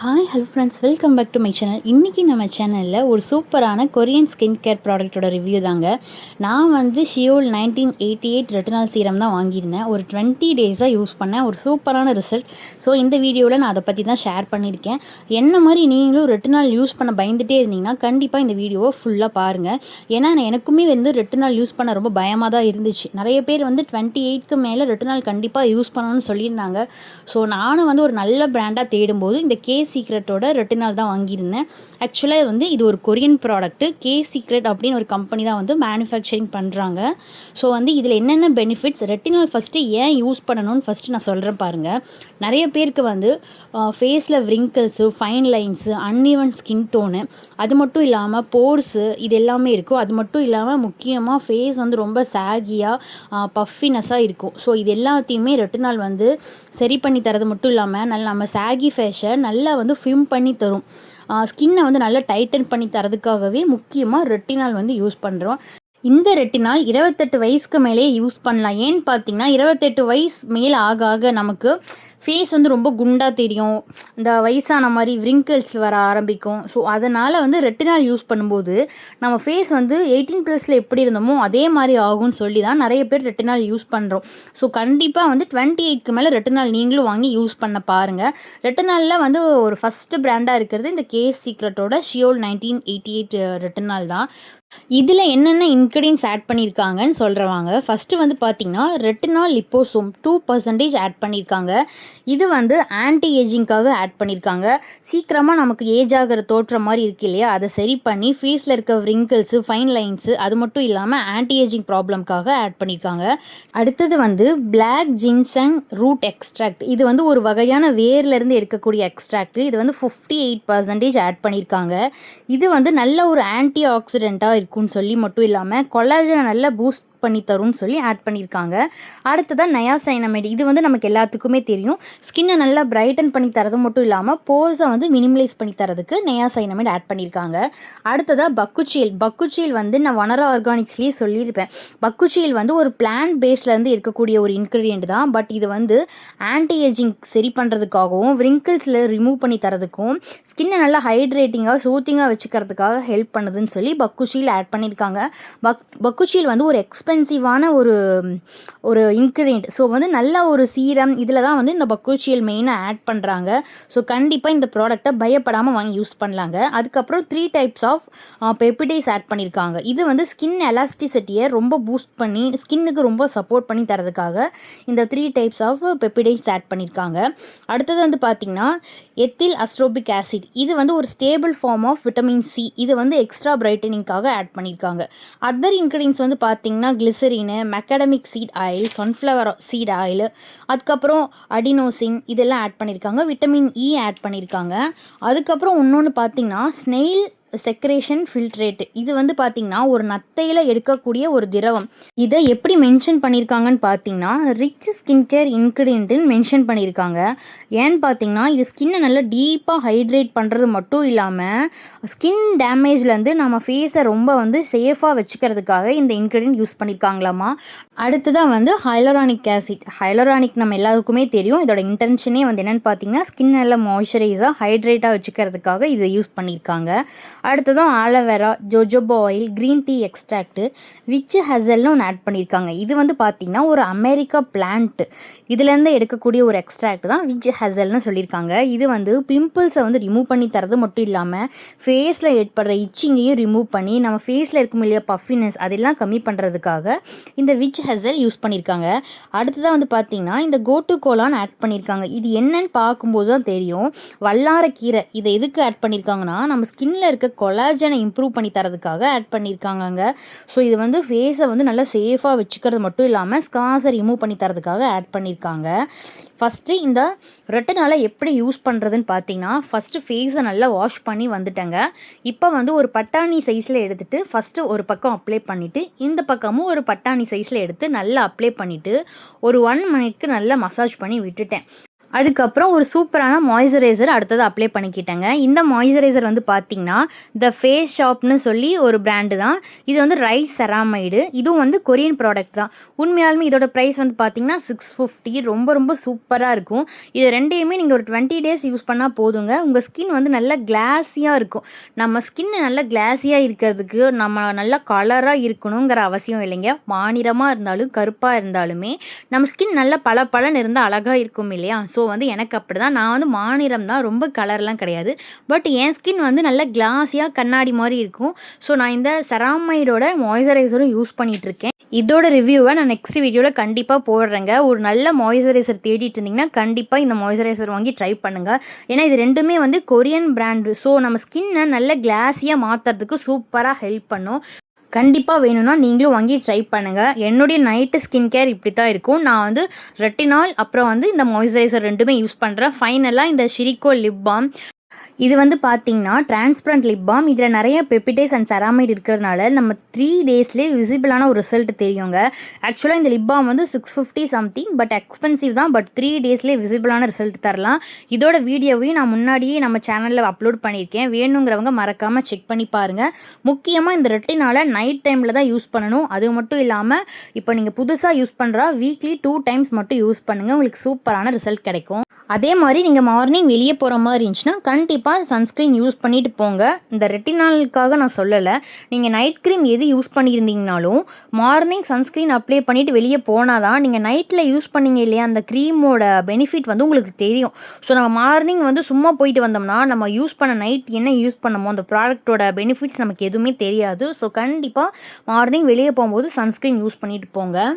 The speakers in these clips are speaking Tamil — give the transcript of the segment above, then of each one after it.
Hello friends, welcome back to my channel. இன்றைக்கி நம்ம சேனலில் ஒரு சூப்பரான கொரியன் ஸ்கின் கேர் ப்ராடக்ட்டோட ரிவ்யூ தாங்க. நான் வந்து ஷியோல் 1988 ரெட்டினால் சீரம் தான் வாங்கியிருந்தேன். ஒரு 20 டேஸாக யூஸ் பண்ணேன். ஒரு சூப்பரான ரிசல்ட். ஸோ இந்த வீடியோவில் நான் அதை பற்றி தான் ஷேர் பண்ணியிருக்கேன். என்ன மாதிரி நீங்களும் ரெட்டினால் யூஸ் பண்ண பயந்துகிட்டே இருந்தீங்கன்னா கண்டிப்பாக இந்த வீடியோவை ஃபுல்லாக பாருங்கள். ஏன்னா எனக்குமே வந்து ரெட்டினால் யூஸ் பண்ண ரொம்ப பயமாக தான் இருந்துச்சு. நிறைய பேர் வந்து 28க்கு மேலே ரெட்டினால் கண்டிப்பாக யூஸ் பண்ணணும்னு சொல்லியிருந்தாங்க. ஸோ நானும் வந்து ஒரு நல்ல பிராண்டாக தேடும்போது இந்த சீக்ரெட்டோட ரெட்டினால் தான் வாங்கியிருந்தேன். ஆக்சுவலாக வந்து இது ஒரு கொரியன் ப்ராடக்ட்டு. சீக்ரெட் அப்படின்னு ஒரு கம்பெனி தான் வந்து மேனுஃபேக்சரிங் பண்ணுறாங்க. ஸோ வந்து இதில் என்னென்ன பெனிஃபிட்ஸ், ரெட்டினால் ஃபஸ்ட்டு ஏன் யூஸ் பண்ணணும்னு ஃபஸ்ட்டு நான் சொல்கிறேன் பாருங்கள். நிறைய பேருக்கு வந்து ஃபேஸில் wrinkles, fine lines, uneven skin tone, அது மட்டும் இல்லாமல் போர்ஸு, இது எல்லாமே இருக்கும். அது மட்டும் இல்லாமல் முக்கியமாக ஃபேஸ் வந்து ரொம்ப சாகியாக பஃபினஸாக இருக்கும். ஸோ இது எல்லாத்தையுமே ரெட்டினால் வந்து சரி பண்ணி தரது மட்டும் இல்லாமல் நம்ம சாகி ஃபேஸை நல்லா வந்து ஃபிம் பண்ணி தரும். ஸ்கின்னை வந்து நல்லா டைட்டன் பண்ணி தரதுக்காகவே முக்கியமாக ரெட்டினால் வந்து யூஸ் பண்ணுறோம். இந்த ரெட்டினால் 28 வயசுக்கு மேலேயே யூஸ் பண்ணலாம். ஏன்னு பார்த்தீங்கன்னா 28 வயசு மேலே ஆக ஆக நமக்கு ஃபேஸ் வந்து ரொம்ப குண்டாக தெரியும். இந்த வயசான மாதிரி விரிங்கிள்ஸ் வர ஆரம்பிக்கும். ஸோ அதனால் வந்து ரெட்டினால் யூஸ் பண்ணும்போது நம்ம ஃபேஸ் வந்து 18+ எப்படி இருந்தோமோ அதே மாதிரி ஆகும்னு சொல்லி தான் நிறைய பேர் ரெட்டினால் யூஸ் பண்ணுறோம். ஸோ கண்டிப்பாக வந்து 28க்கு மேலே ரெட்டினால் நீங்களும் வாங்கி யூஸ் பண்ண பாருங்கள். ரெட்டினாலில் வந்து ஒரு ஃபஸ்ட்டு பிராண்டாக இருக்கிறது இந்த சீக்ரெட்டோட ஷியோல் 1988 ரெட்டினால் தான். இதில் என்னென்ன இன்க்ரீடியன்ஸ் ஆட் பண்ணியிருக்காங்கன்னு சொல்கிறவாங்க. ஃபஸ்ட்டு வந்து பார்த்திங்கன்னா ரெட்டினால் லிப்போசோம் 2% ஆட் பண்ணியிருக்காங்க. இது வந்து ஆன்டி ஏஜிங்காக ஆட் பண்ணியிருக்காங்க. சீக்கிரமாக நமக்கு ஏஜ் ஆகிற தோற்ற மாதிரி இருக்கு இல்லையா, அதை சரி பண்ணி ஃபேஸில் இருக்க விரிங்கிள்ஸு, ஃபைன் லைன்ஸு, அது மட்டும் இல்லாமல் ஆன்டி ஏஜிங் ப்ராப்ளம்காக ஆட் பண்ணியிருக்காங்க. அடுத்தது வந்து பிளாக் ஜின்சங் ரூட் எக்ஸ்ட்ராக்ட். இது வந்து ஒரு வகையான வேர்லேருந்து எடுக்கக்கூடிய எக்ஸ்ட்ராக்ட். இது வந்து 58% ஆட் பண்ணியிருக்காங்க. இது வந்து நல்ல ஒரு ஆன்டி ஆக்சிடெண்ட்டாக இருக்குன்னு சொல்லி மட்டும் இல்லாமல் கொலாஜனை நல்லா பூஸ்ட் பண்ணி தரும்னு சொல்லி ஆட் பண்ணியிருக்காங்க. அடுத்ததான் நயாசைனமைடு. இது வந்து நமக்கு எல்லாத்துக்குமே தெரியும். ஸ்கின்னை நல்லா பிரைட்டன் பண்ணி தரது மட்டும் இல்லாமல் போர்ஸை வந்து மினிமலைஸ் பண்ணி தரதுக்கு நயாசைனமைடு ஆட் பண்ணியிருக்காங்க. அடுத்ததாக பக்குச்சியல் வந்து நான் வனரா ஆர்கானிக்ஸ்லேயே சொல்லியிருப்பேன். பக்குச்சியல் வந்து ஒரு பிளான்ட் பேஸ்லேருந்து இருக்கக்கூடிய ஒரு இன்க்ரீடியன்ட் தான். பட் இது வந்து ஆன்டி ஏஜிங் சரி பண்ணுறதுக்காகவும் விரிங்கிள்ஸில் ரிமூவ் பண்ணி தரதுக்கும் ஸ்கின்னை நல்லா ஹைட்ரேட்டிங்காக சூத்திங்காக வச்சுக்கிறதுக்காக ஹெல்ப் பண்ணுதுன்னு சொல்லி பக்குச்சியல் ஆட் பண்ணியிருக்காங்க. பக்குச்சியல் வந்து ஒரு எக்ஸ்பென்சிவான ஒரு இன்க்ரீடியன்ட். ஸோ வந்து நல்ல ஒரு சீரம் இதில் தான் வந்து இந்த பக்குச்சியல் மெயினாக ஆட் பண்ணுறாங்க. ஸோ கண்டிப்பாக இந்த ப்ராடக்டை பயப்படாமல் வாங்கி யூஸ் பண்ணலாங்க. அதுக்கப்புறம் 3 டைப்ஸ் ஆஃப் பெப்டிடைஸ் ஆட் பண்ணியிருக்காங்க. இது வந்து ஸ்கின் எலாஸ்டிசிட்டியை ரொம்ப பூஸ்ட் பண்ணி ஸ்கின்னுக்கு ரொம்ப சப்போர்ட் பண்ணி தரதுக்காக இந்த 3 டைப்ஸ் ஆஃப் பெப்டிடைஸ் ஆட் பண்ணியிருக்காங்க. அடுத்தது வந்து பார்த்திங்கன்னா எத்தில் அஸ்ட்ரோபிக் ஆசிட். இது வந்து ஒரு stable form of vitamin C. இது வந்து எக்ஸ்ட்ரா பிரைட்டனிங்காக ஆட் பண்ணியிருக்காங்க. அதர் இன்க்ரீடியன்ஸ் வந்து பார்த்திங்கன்னா glycerin, macadamia seed oil, sunflower seed oil, அதுக்கப்புறம் அடினோசின் இதெல்லாம் ஆட் பண்ணியிருக்காங்க. விட்டமின் இ ஆட் பண்ணியிருக்காங்க. அதுக்கப்புறம் இன்னொன்று பார்த்திங்கன்னா ஸ்னெயில் செக்ரேஷன் ஃபில்ட்ரேட். இது வந்து பார்த்திங்கன்னா ஒரு நத்தையில் எடுக்கக்கூடிய ஒரு திரவம். இதை எப்படி மென்ஷன் பண்ணியிருக்காங்கன்னு பார்த்தீங்கன்னா ரிச் ஸ்கின் கேர் இன்க்ரீடியன்ட்டுன்னு மென்ஷன் பண்ணியிருக்காங்க. ஏன்னு பார்த்தீங்கன்னா இது ஸ்கின்னை நல்லா டீப்பாக ஹைட்ரேட் பண்ணுறது மட்டும் இல்லாமல் ஸ்கின் டேமேஜ்லேருந்து நம்ம ஃபேஸை ரொம்ப வந்து சேஃபாக வச்சுக்கிறதுக்காக இந்த இன்க்ரீடியன்ட் யூஸ் பண்ணியிருக்காங்களாமா. அடுத்ததான் வந்து ஹைலரானிக் ஆசிட். ஹைலரானிக் நம்ம எல்லாருக்குமே தெரியும். இதோட இன்டென்ஷனே வந்து என்னென்னு பார்த்தீங்கன்னா ஸ்கின் நல்லா மாய்ஸ்சரைஸாக ஹைட்ரேட்டாக வச்சுக்கிறதுக்காக இதை யூஸ் பண்ணியிருக்காங்க. அடுத்ததும் aloe vera, jojoba oil, green tea extract, witch ஹசல்னு ஒன்று ஆட் பண்ணியிருக்காங்க. இது வந்து பார்த்திங்கன்னா ஒரு அமெரிக்கா பிளான்ட். இதுலேருந்து எடுக்கக்கூடிய ஒரு எக்ஸ்ட்ராக்ட் தான் விச் ஹசல்னு சொல்லியிருக்காங்க. இது வந்து பிம்பிள்ஸை வந்து ரிமூவ் பண்ணி தரது மட்டும் இல்லாமல் ஃபேஸில் ஏற்படுற இச்சிங்கையும் ரிமூவ் பண்ணி நம்ம ஃபேஸில் இருக்கும் இல்லையா பஃபினஸ் அதெல்லாம் கம்மி பண்ணுறதுக்காக இந்த விச் ஹசல் யூஸ் பண்ணியிருக்காங்க. அடுத்ததாக வந்து பார்த்திங்கன்னா இந்த கோட்டு கோலான்னு ஆட் பண்ணியிருக்காங்க. இது என்னன்னு பார்க்கும்போது தான் தெரியும். வல்லாரக்கீரை இதை எதுக்கு ஆட் பண்ணியிருக்காங்கன்னா நம்ம ஸ்கின்னில் இருக்க கொலாஜனை இம்ப்ரூவ் பண்ணி தரதுக்காக ஆட் பண்ணியிருக்காங்க. ஸோ இது வந்து ஃபேஸை வந்து நல்லா சேஃபாக வச்சுக்கிறது மட்டும் இல்லாமல் ஸ்கார்ஸை ரிமூவ் பண்ணி தரதுக்காக ஆட் பண்ணியிருக்காங்க. ஃபஸ்ட்டு இந்த ரெட்டினாலை எப்படி யூஸ் பண்ணுறதுன்னு பார்த்தீங்கன்னா ஃபஸ்ட்டு ஃபேஸை நல்லா வாஷ் பண்ணி வந்துட்டேங்க. இப்போ வந்து ஒரு பட்டாணி சைஸில் எடுத்துகிட்டு ஃபஸ்ட்டு ஒரு பக்கம் அப்ளை பண்ணிவிட்டு இந்த பக்கமும் ஒரு பட்டாணி சைஸில் எடுத்து நல்லா அப்ளை பண்ணிவிட்டு ஒரு 1 மினிட்க்கு நல்லா மசாஜ் பண்ணி விட்டுட்டேன். அதுக்கப்புறம் ஒரு சூப்பரான மாய்ஸ்சரைசர் அடுத்தது அப்ளை பண்ணிக்கிட்டேங்க. இந்த மாய்ஸ்சரைசர் வந்து பார்த்திங்கன்னா த ஃபேஸ் ஷாப்னு சொல்லி ஒரு பிராண்டு தான். இது வந்து ரைஸ் செராமைடு. இதுவும் வந்து கொரியன் ப்ராடக்ட் தான். உண்மையாலுமே இதோட ப்ரைஸ் வந்து பார்த்திங்கன்னா 650. ரொம்ப ரொம்ப சூப்பராக இருக்கும். இது ரெண்டையுமே நீங்கள் ஒரு 20 டேஸ் யூஸ் பண்ணால் போதுங்க. உங்கள் ஸ்கின் வந்து நல்லா கிளாஸியாக இருக்கும். நம்ம ஸ்கின் நல்லா கிளாஸியாக இருக்கிறதுக்கு நம்ம நல்லா கலராக இருக்கணுங்கிற அவசியம் இல்லைங்க. மாநிறமாக இருந்தாலும் கருப்பாக இருந்தாலுமே நம்ம ஸ்கின் நல்லா பளபளன்னு இருந்தால் அழகாக இருக்கும் இல்லையா? ஸோ வந்து எனக்கு அப்படி தான். நான் வந்து மாநிறம் தான், ரொம்ப கலர்லாம் கிடையாது. பட் என் ஸ்கின் வந்து நல்லா கிளாஸியாக கண்ணாடி மாதிரி இருக்கும். ஸோ நான் இந்த செராமைடோட மாய்ஸ்சரைசரும் யூஸ் பண்ணிகிட்ருக்கேன். இதோட ரிவ்யூவை நான் நெக்ஸ்ட் வீடியோவில் கண்டிப்பாக போடுறேங்க. ஒரு நல்ல மாய்ஸ்சரைசர் தேடிட்டு இருந்தீங்கன்னா கண்டிப்பாக இந்த மாய்ஸ்சரைசர் வாங்கி ட்ரை பண்ணுங்கள். ஏன்னா இது ரெண்டுமே வந்து கொரியன் பிராண்டு. ஸோ நம்ம ஸ்கின்னை நல்ல கிளாஸியாக மாற்றுறதுக்கு சூப்பராக ஹெல்ப் பண்ணும். கண்டிப்பாக வேணும்னா நீங்களும் வாங்கி ட்ரை பண்ணுங்கள். என்னுடைய நைட்டு ஸ்கின் கேர் இப்படி தான் இருக்கும். நான் வந்து ரெட்டினால் அப்புறம் வந்து இந்த மாய்ஸ்சரைசர் ரெண்டுமே யூஸ் பண்ணுறேன். ஃபைனலாக இந்த ஷிரிகோ லிப் பாம். இது வந்து பார்த்திங்கன்னா டிரான்ஸ்பரண்ட் லிப் பாம். இதில் நிறைய பெப்பிடைஸ் அண்ட் செராமைடு இருக்கிறதுனால நம்ம 3 டேஸ்லேயே விசிபிளான ஒரு ரிசல்ட் தெரியுங்க. ஆக்சுவலாக இந்த லிப் பாம் வந்து 650 சம்திங், பட் எக்ஸ்பென்சிவ் தான். பட் 3 டேஸ்லேயே விசிபிளான ரிசல்ட் தரலாம். இதோட வீடியோவையும் நான் முன்னாடியே நம்ம சேனலில் அப்லோட் பண்ணியிருக்கேன். வேணுங்கிறவங்க மறக்காமல் செக் பண்ணி பாருங்கள். முக்கியமாக இந்த ரெட்டினால் நைட் டைமில் தான் யூஸ் பண்ணணும். அது மட்டும் இல்லாமல் இப்போ நீங்கள் புதுசாக யூஸ் பண்ணுறா வீக்லி 2 டைம்ஸ் மட்டும் யூஸ் பண்ணுங்கள். உங்களுக்கு சூப்பரான ரிசல்ட் கிடைக்கும். அதே மாதிரி நீங்கள் மார்னிங் வெளியே போகிற மாதிரி இருந்துச்சுன்னா கண்டிப்பாக சன்ஸ்க்ரீன் யூஸ் பண்ணிவிட்டு போங்க. இந்த ரெட்டினாலுக்காக நான் சொல்லலை. நீங்கள் நைட் க்ரீம் எது யூஸ் பண்ணியிருந்தீங்கனாலும் மார்னிங் சன்ஸ்க்ரீன் அப்ளை பண்ணிவிட்டு வெளியே போனால் தான் நீங்கள் நைட்டில் யூஸ் பண்ணிங்க இல்லையா, அந்த க்ரீமோட பெனிஃபிட் வந்து உங்களுக்கு தெரியும். ஸோ நம்ம மார்னிங் வந்து சும்மா போயிட்டு வந்தோம்னா நம்ம யூஸ் பண்ண நைட் என்ன யூஸ் பண்ணமோ அந்த ப்ராடக்ட்டோட பெனிஃபிட்ஸ் நமக்கு எதுவுமே தெரியாது. ஸோ கண்டிப்பாக மார்னிங் வெளியே போகும்போது சன்ஸ்க்ரீன் யூஸ் பண்ணிவிட்டு போங்க.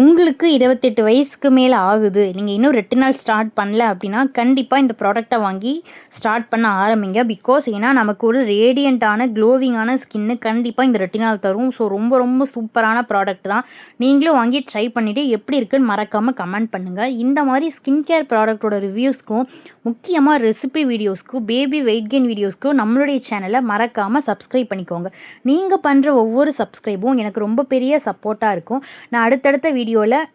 உங்களுக்கு 28 வயசுக்கு மேலே ஆகுது, நீங்கள் இன்னும் ரெட்டினால் ஸ்டார்ட் பண்ணல அப்படின்னா கண்டிப்பாக இந்த ப்ராடக்டை வாங்கி ஸ்டார்ட் பண்ண ஆரம்பிங்க. பிகாஸ் ஏன்னா நமக்கு ஒரு ரேடியண்ட்டான க்ளோவிங்கான ஸ்கின்னு கண்டிப்பாக இந்த ரெட்டினால் தரும். ஸோ ரொம்ப ரொம்ப சூப்பரான ப்ராடக்ட் தான். நீங்களும் வாங்கி ட்ரை பண்ணிவிட்டு எப்படி இருக்குன்னு மறக்காமல் கமெண்ட் பண்ணுங்கள். இந்த மாதிரி ஸ்கின் கேர் ப்ராடக்டோட ரிவ்யூஸ்க்கும் முக்கியமாக ரெசிபி வீடியோஸ்க்கும் பேபி வெயிட் கெயின் வீடியோஸ்க்கும் நம்மளுடைய சேனலை மறக்காமல் சப்ஸ்கிரைப் பண்ணிக்கோங்க. நீங்கள் பண்ணுற ஒவ்வொரு சப்ஸ்கிரைபும் எனக்கு ரொம்ப பெரிய சப்போர்ட்டாக இருக்கும். நான் அடுத்தடுத்த வீடியோவில்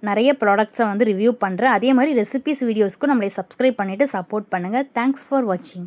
நிறைய ப்ராடக்ட்ஸை வந்து ரிவ்யூ பண்ணுறேன். அதே மாதிரி ரெசிபிஸ் வீடியோஸ்க்கும் நம்மளை சப்ஸ்கிரைப் பண்ணிவிட்டு சப்போர்ட் பண்ணுங்கள். தேங்க்ஸ் ஃபார் வாட்சிங்.